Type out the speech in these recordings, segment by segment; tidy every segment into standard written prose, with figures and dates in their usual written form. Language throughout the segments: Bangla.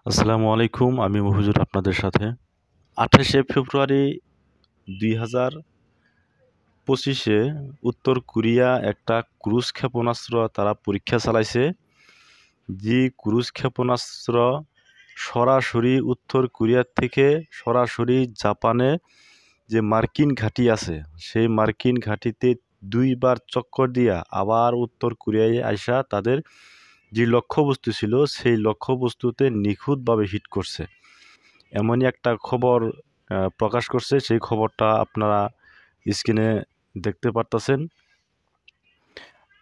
আসসালামু আলাইকুম। আমি মফিজুর আপনাদের সাথে। ২৮শে ফেব্রুয়ারি ২০২৫-এ উত্তর কোরিয়া একটা ক্রুজ ক্ষেপণাস্ত্র তারা পরীক্ষা চালাইছে। যে ক্রুজ ক্ষেপণাস্ত্র সরাসরি উত্তর কোরিয়া থেকে সরাসরি জাপানে যে মার্কিন ঘাঁটি আছে, সেই মার্কিন ঘাঁটিতে ২ বার চক্কর দিয়া আবার উত্তর কোরিয়ায় আইসা তাদের যে লক্ষ্যবস্তু ছিল, সেই লক্ষ্যবস্তুতে নিখুঁতভাবে হিট করছে। এমনই একটা খবর প্রকাশ করছে। সেই খবরটা আপনারা স্ক্রিনে দেখতে পারতেছেন।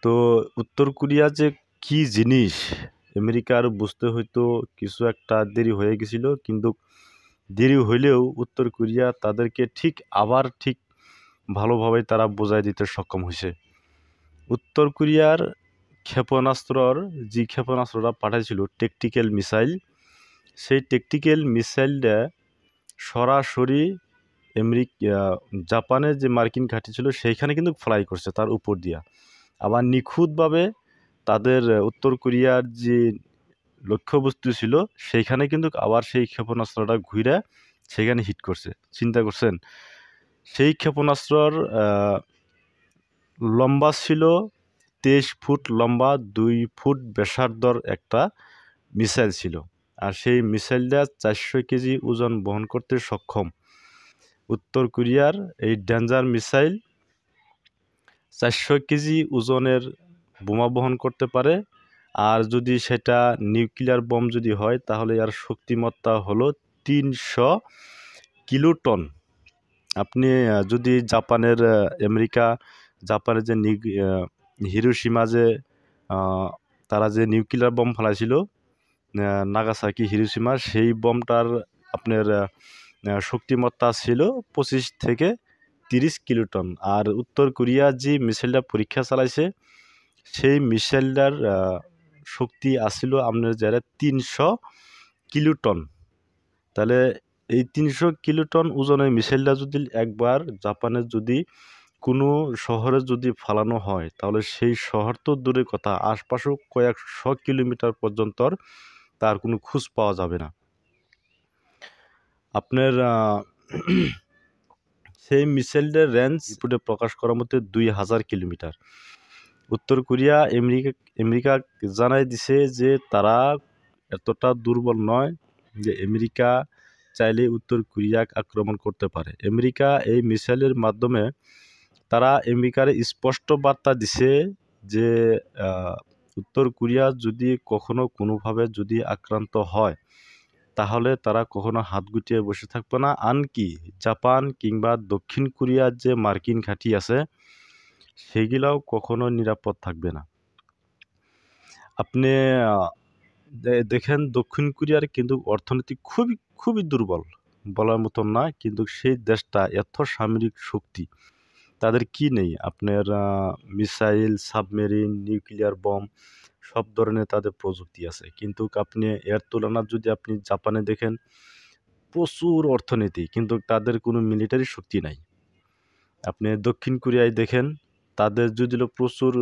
তো উত্তর কোরিয়া যে কি জিনিস আমেরিকার বুঝতে হয়তো কিছু একটা দেরি হয়ে গেছিল, কিন্তু দেরি হইলেও উত্তর কোরিয়া তাদেরকে ঠিক ভালোভাবে তারা বোঝাই দিতে সক্ষম হয়েছে। উত্তর কোরিয়ার যে ক্ষেপণাস্ত্রটা পাঠাইছিল ট্যাকটিক্যাল মিসাইল, সেই ট্যাকটিক্যাল মিসাইলটা সরাসরি জাপানের যে মার্কিন ঘাঁটি ছিল সেইখানে কিন্তু ফ্লাই করছে তার উপর দিয়া। আবার নিখুঁতভাবে তাদের উত্তর কোরিয়ার যে লক্ষ্যবস্তু ছিল সেইখানে কিন্তু আবার সেই ক্ষেপণাস্ত্রটা ঘুরে সেখানে হিট করছে। চিন্তা করছেন? সেই ক্ষেপণাস্ত্রর লম্বা ছিল ২৩ ফুট লম্বা, ২ ফুট ব্যাসার্ধর একটা মিসাইল ছিল। আর সেই মিসাইলটা ৪০০ কেজি ওজন বহন করতে সক্ষম। উত্তর কোরিয়ার এই ডেঞ্জার মিসাইল ৪০০ কেজি ওজনের বোমা বহন করতে পারে। আর যদি সেটা নিউক্লিয়ার বম যদি হয়, তাহলে এর শক্তিমত্তা হলো ৩০০ কিলোটন। আপনি যদি জাপানের যে হিরোশিমা যে তারা যে নিউক্লিয়ার বম ফেলাইছিল, নাগাসাকি হিরোশিমা, সেই বমটার আপনার শক্তিমত্তা ছিল ২৫ থেকে ৩০ কিলোটন। আর উত্তর কোরিয়া যে মিসাইলটা পরীক্ষা চালাইছে, সেই মিসাইলটার শক্তি আসছিল আপনার যারা ৩০০ কিলোটন। তাহলে এই ৩০০ কিলোটন ওজনের মিসাইলটা যদি একবার জাপানের যদি কোনো শহরে যদি ফালানো হয়, তাহলে সেই শহর তো দূরের কথা, আশপাশেও কয়েকশো কিলোমিটার পর্যন্ত তার কোনো খোঁজ পাওয়া যাবে না। আপনার সেই মিসাইলটার রেঞ্জ রিপোর্টে প্রকাশ করার মধ্যে ২০০০ কিলোমিটার। উত্তর কোরিয়া আমেরিকা জানাই দিছে যে তারা এতটা দুর্বল নয় যে আমেরিকা চাইলে উত্তর কোরিয়াক আক্রমণ করতে পারে। আমেরিকা এই মিসাইলের মাধ্যমে তারা আমেরিকার স্পষ্ট বার্তা দিছে যে উত্তর কোরিয়া যদি কখনো কোনোভাবে যদি আক্রান্ত হয়, তাহলে তারা কখনো হাত গুটিয়ে বসে থাকবে না। আনকি জাপান কিংবা দক্ষিণ কোরিয়ার যে মার্কিন ঘাঁটি আছে, সেগুলাও কখনো নিরাপদ থাকবে না। আপনি দেখেন দক্ষিণ কোরিয়ার কিন্তু অর্থনীতি খুবই দুর্বল বলার মতন না, কিন্তু সেই দেশটা এত সামরিক শক্তি তাদের কি নেই? আপনার মিসাইল, সাবমেরিন, নিউক্লিয়ার বম সব ধরনের তাদের প্রযুক্তি আছে। কিন্তু আপনি এর তুলনা যদি আপনি জাপানে দেখেন, প্রচুর অর্থনীতি, কিন্তু তাদের কোনো মিলিটারি শক্তি নাই। আপনি দক্ষিণ কোরিয়ায় দেখেন, তাদের যদিও প্রচুর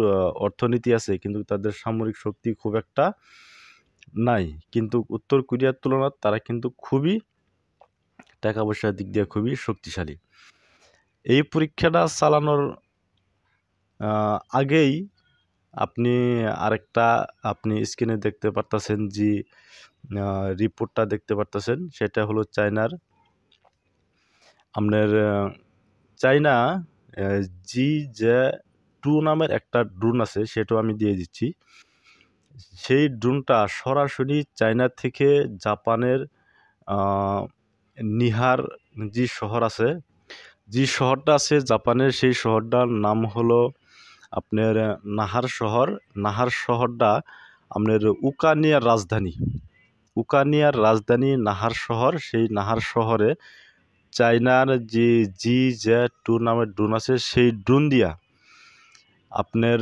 অর্থনীতি আছে, কিন্তু তাদের সামরিক শক্তি খুব একটা নাই। কিন্তু উত্তর কোরিয়ার তুলনায় তারা কিন্তু খুবই টাকা পয়সার দিক দিয়ে খুবই শক্তিশালী। এই পরীক্ষাটা চালানোর আগেই আপনি স্ক্রিনে দেখতে পারতেছেন যে রিপোর্টটা দেখতে পারতেছেন, সেটা হলো চায়নার। আপনার চায়না GJ-2 নামের একটা ড্রোন আছে, সেটাও আমি দিয়ে দিচ্ছি। সেই ড্রোনটা সরাসরি চায়না থেকে জাপানের নিহার যে শহরটা আছে জাপানের, সেই শহরটার নাম হলো আপনার নাহার শহর। নাহার শহরটা আপনার উকানিয়ার রাজধানী নাহার শহর। সেই নাহার শহরে চায়নার যে GJ-2 নামের ড্রোন আছে, সেই ড্রোন দিয়া আপনার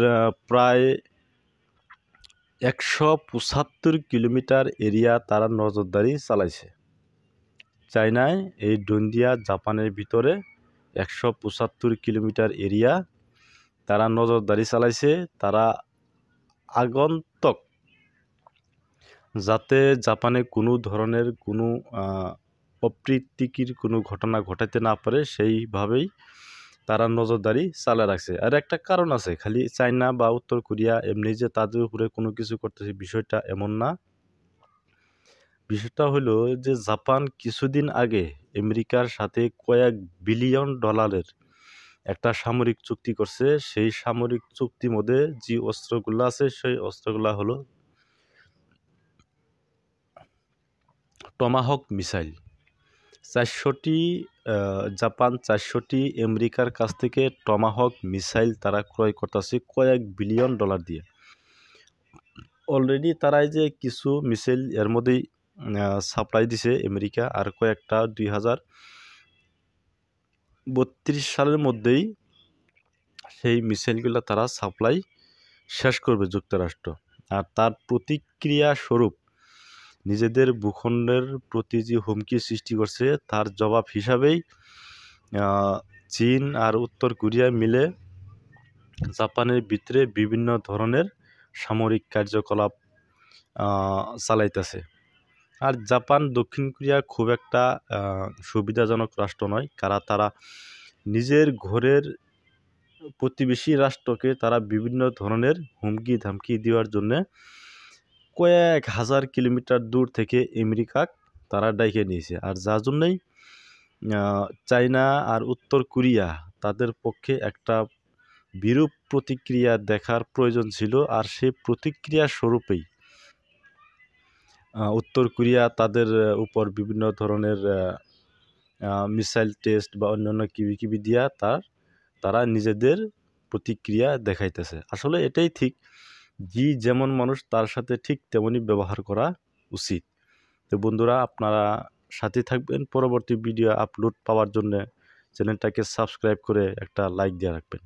প্রায় ১৭৫ কিলোমিটার এরিয়া তারা নজরদারি চালাইছে। চায়নায় এই ড্রোন দিয়া জাপানের ভিতরে ১৭৫ কিলোমিটার এরিয়া তারা নজরদারি চালাইছে। তারা আগন্তুক যাতে জাপানে কোনো ধরনের কোনো অপ্রীতিকর কোনো ঘটনা ঘটাতে না পারে সেইভাবেই তারা নজরদারি চালিয়ে রাখছে। আর একটা কারণ আছে, খালি চায়না বা উত্তর কোরিয়া এমনি যে তাদের উপরে কোনো কিছু করতেছে বিষয়টা এমন না। বিষয়টা হলো যে জাপান কিছুদিন আগে আমেরিকার সাথে কয়েক বিলিয়ন ডলারের একটা সামরিক চুক্তি করছে। সেই সামরিক চুক্তির মধ্যে যে অস্ত্রগুলো আছে সেই অস্ত্রগুলো হলো টমাহক মিসাইল। 400টি জাপান 400টি আমেরিকার কাছ থেকে টমাহক মিসাইল তারা ক্রয় করতেছে কয়েক বিলিয়ন ডলার দিয়ে। অলরেডি তারাই যে কিছু মিসাইল এর মধ্যেই সাপ্লাই দিছে আমেরিকা, আর কয়েকটা 2032 সালের মধ্যেই সেই মিসাইলগুলো তারা সাপ্লাই শেষ করবে যুক্তরাষ্ট্র। আর তার প্রতিক্রিয়া স্বরূপ নিজেদের ভূখণ্ডের প্রতি যে হুমকি সৃষ্টি করছে তার জবাব হিসাবেই চীন আর উত্তর কোরিয়া মিলে জাপানের ভিতরে বিভিন্ন ধরনের সামরিক কার্যকলাপ চালাইতেছে। আর জাপান দক্ষিণ কোরিয়া খুব একটা সুবিধাজনক রাষ্ট্র নয়, কারণ তারা নিজের ঘরের প্রতিবেশী রাষ্ট্রকে তারা বিভিন্ন ধরনের হুমকি ধামকি দেওয়ার জন্য কয়েক হাজার কিলোমিটার দূর থেকে আমেরিকা তারা ডাইকে নিয়েছে। আর যার জন্যই চায়না আর উত্তর কোরিয়া তাদের পক্ষে একটা বিরূপ প্রতিক্রিয়া দেখার প্রয়োজন ছিল। আর সেই প্রতিক্রিয়া স্বরূপেই উত্তর কোরিয়া তাদের উপর বিভিন্ন ধরনের মিসাইল টেস্ট বা অন্যান্য কিবি দিয়া তারা নিজেদের প্রতিক্রিয়া দেখাইতেছে। আসলে এটাই ঠিক, যে যেমন মানুষ তার সাথে ঠিক তেমনই ব্যবহার করা উচিত। তো বন্ধুরা, আপনারা সাথে থাকবেন, পরবর্তী ভিডিও আপলোড পাওয়ার জন্য চ্যানেলটাকে সাবস্ক্রাইব করে একটা লাইক দিয়ে রাখবেন।